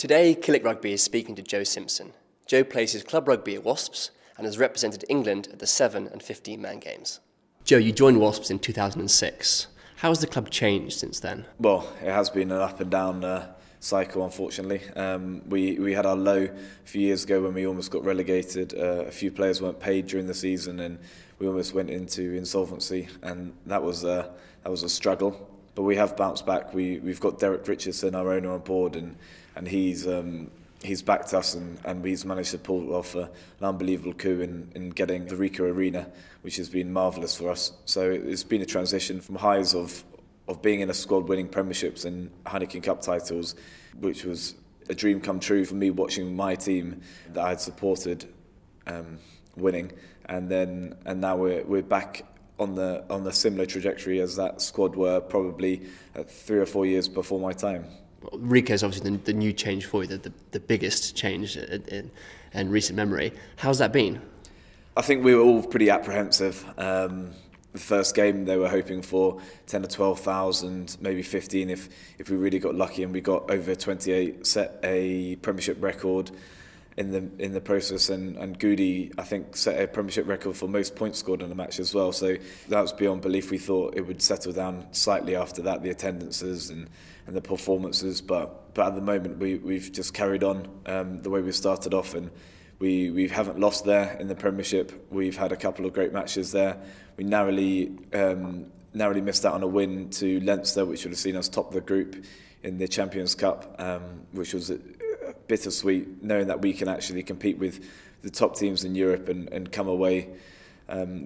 Today, Killik Rugby is speaking to Joe Simpson. Joe plays his club rugby at Wasps and has represented England at the 7 and 15-man games. Joe, you joined Wasps in 2006. How has the club changed since then? Well, it has been an up and down cycle, unfortunately. We had our low a few years ago when we almost got relegated. A few players weren't paid during the season and we almost went into insolvency, and that was a struggle. But we have bounced back. We've got Derek Richardson, our owner, on board, and he's backed us and he's managed to pull off an unbelievable coup in getting the Ricoh Arena, which has been marvellous for us. So it's been a transition from highs of being in a squad winning premierships and Heineken Cup titles, which was a dream come true for me, watching my team that I had supported winning, and now we're back on the similar trajectory as that squad were probably 3 or 4 years before my time. Well, Ricoh is obviously the new change for you, the biggest change in recent memory. How's that been? I think we were all pretty apprehensive. The first game they were hoping for 10 or 12,000, maybe 15 if we really got lucky, and we got over 28, set a Premiership record in the process, and Goody, I think, set a Premiership record for most points scored in a match as well. So that was beyond belief. We thought it would settle down slightly after that, the attendances and the performances, but at the moment we've just carried on the way we started off, and we haven't lost there in the Premiership. We've had a couple of great matches there. We narrowly missed out on a win to Leinster, which would have seen us top the group in the Champions Cup, which was bittersweet, knowing that we can actually compete with the top teams in Europe and come away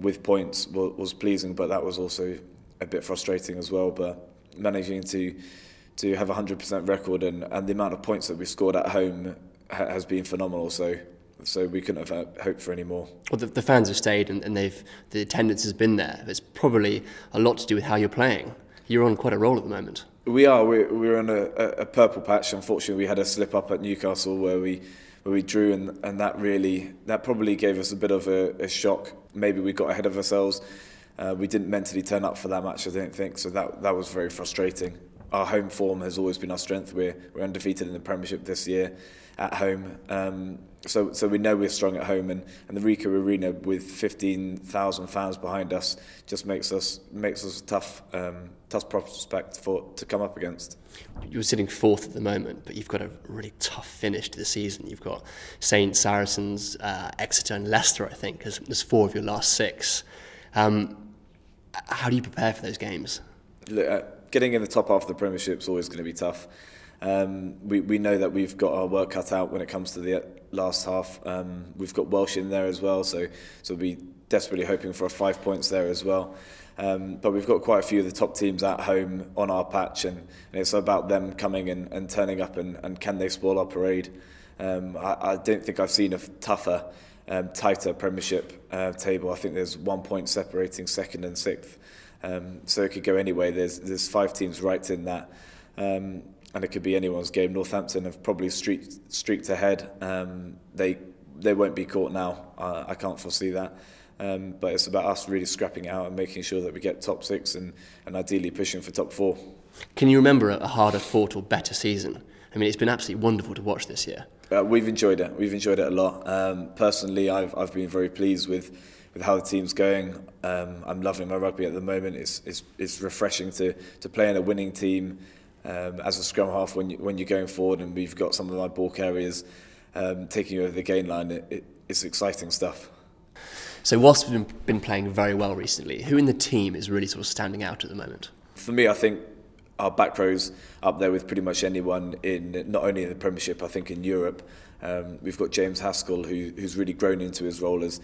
with points was pleasing, but that was also a bit frustrating as well. But managing to have a 100% record and the amount of points that we scored at home has been phenomenal. So we couldn't have hoped for any more. Well, the fans have stayed and the attendance has been there. It's probably a lot to do with how you're playing. You're on quite a roll at the moment. We are. We're on a purple patch. Unfortunately, we had a slip up at Newcastle where we drew, and that probably gave us a bit of a shock. Maybe we got ahead of ourselves. We didn't mentally turn up for that match, I don't think. So that was very frustrating. Our home form has always been our strength. We're undefeated in the Premiership this year at home. So we know we're strong at home, and the Ricoh Arena with 15,000 fans behind us just makes us a tough prospect to come up against. You're sitting 4th at the moment, but you've got a really tough finish to the season. You've got Saints, Saracens, Exeter and Leicester, I think, as 4 of your last 6. How do you prepare for those games? Getting in the top half of the Premiership is always going to be tough. We know that we've got our work cut out when it comes to the last half. We've got Welsh in there as well, so we're desperately hoping for 5 points there as well. But we've got quite a few of the top teams at home on our patch, and it's about them coming and turning up and can they spoil our parade. I don't think I've seen a tougher, tighter Premiership table. I think there's 1 point separating 2nd and 6th. So it could go anyway. There's 5 teams right in that, and it could be anyone's game. Northampton have probably streaked ahead. They won't be caught now. I can't foresee that. But it's about us really scrapping it out and making sure that we get top 6 and ideally pushing for top 4. Can you remember a harder fought or better season? I mean, it's been absolutely wonderful to watch this year. We've enjoyed it. We've enjoyed it a lot. Personally, I've been very pleased with how the team's going. I'm loving my rugby at the moment. It's refreshing to play in a winning team as a scrum half when you're going forward, and we've got some of my ball carriers taking over the gain line. It's exciting stuff. So Wasps have been playing very well recently. Who in the team is really sort of standing out at the moment? For me, I think our back row's up there with pretty much anyone not only in the Premiership, I think in Europe. We've got James Haskell, who's really grown into his role as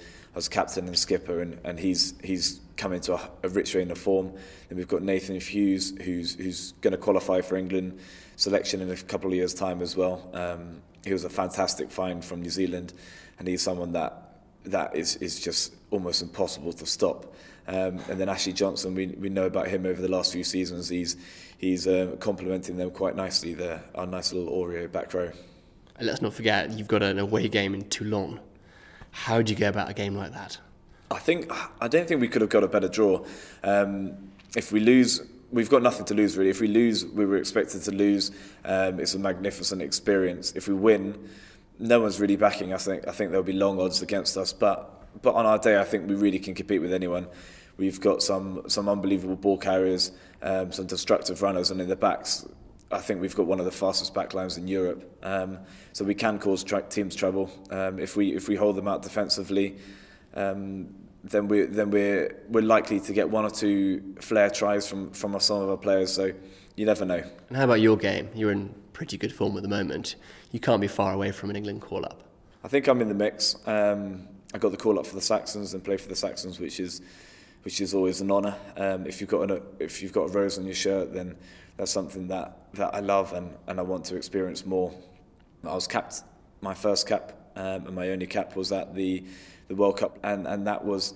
captain and skipper, and he's come into a rich vein of form. Then we've got Nathan Hughes, who's going to qualify for England selection in a couple of years' time as well. He was a fantastic find from New Zealand, and he's someone that is just almost impossible to stop. And then Ashley Johnson, we know about him over the last few seasons. He's complementing them quite nicely. Our nice little Oreo back row. And let's not forget, you've got an away game in Toulon. How do you go about a game like that? I don't think we could have got a better draw. If we lose we've got nothing to lose really. If we lose, we were expected to lose. It's a magnificent experience. If we win, no one's really backing. I think there'll be long odds against us, but on our day, I think we really can compete with anyone. We've got some unbelievable ball carriers, some destructive runners, and in the backs, I think we've got one of the fastest backlines in Europe. So we can cause teams trouble if we hold them out defensively. Then we're likely to get one or two flare tries from some of our players. So you never know. And how about your game? You're in pretty good form at the moment. You can't be far away from an England call-up. I think I'm in the mix. I got the call-up for the Saxons and play for the Saxons, which is always an honour. If you've got a rose on your shirt, then that's something that I love and I want to experience more. I was capped. My first cap and my only cap was at the World Cup, and that was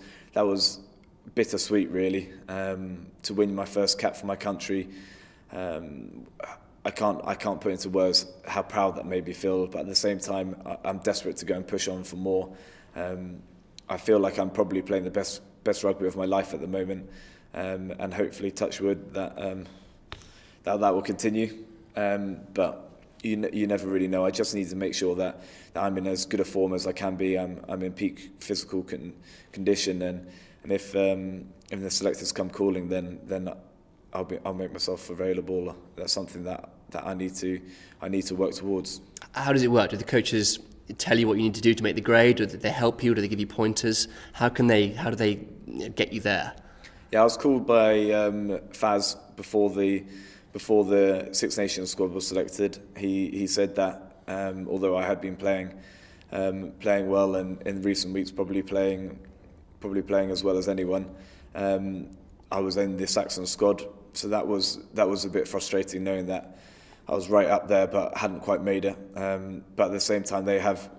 bittersweet really. To win my first cap for my country, I can't put into words how proud that made me feel. But at the same time, I'm desperate to go and push on for more. I feel like I'm probably playing the best rugby of my life at the moment, and hopefully, touch wood, that will continue. But you never really know. I just need to make sure that I'm in as good a form as I can be. I'm in peak physical condition, and if the selectors come calling, then I'll make myself available. That's something that I need to work towards. How does it work? Do the coaches tell you what you need to do to make the grade, or do they help you? Do they give you pointers? How do they get you there? Yeah, I was called by Faz before the Six Nations squad was selected. He said that although I had been playing well, and in recent weeks probably playing as well as anyone, I was in the Saxon squad. So that was a bit frustrating, knowing that I was right up there but hadn't quite made it. But at the same time, they have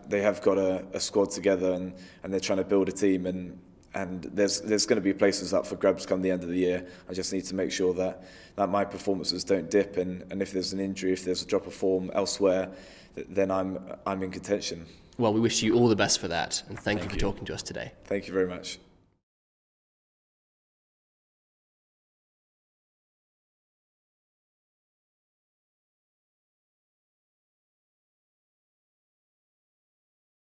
got a squad together, and they're trying to build a team, and there's going to be places up for grabs come the end of the year. I just need to make sure that my performances don't dip, and if there's an injury, if there's a drop of form elsewhere, then I'm in contention. Well, we wish you all the best for that, and thank you for talking to us today. Thank you very much.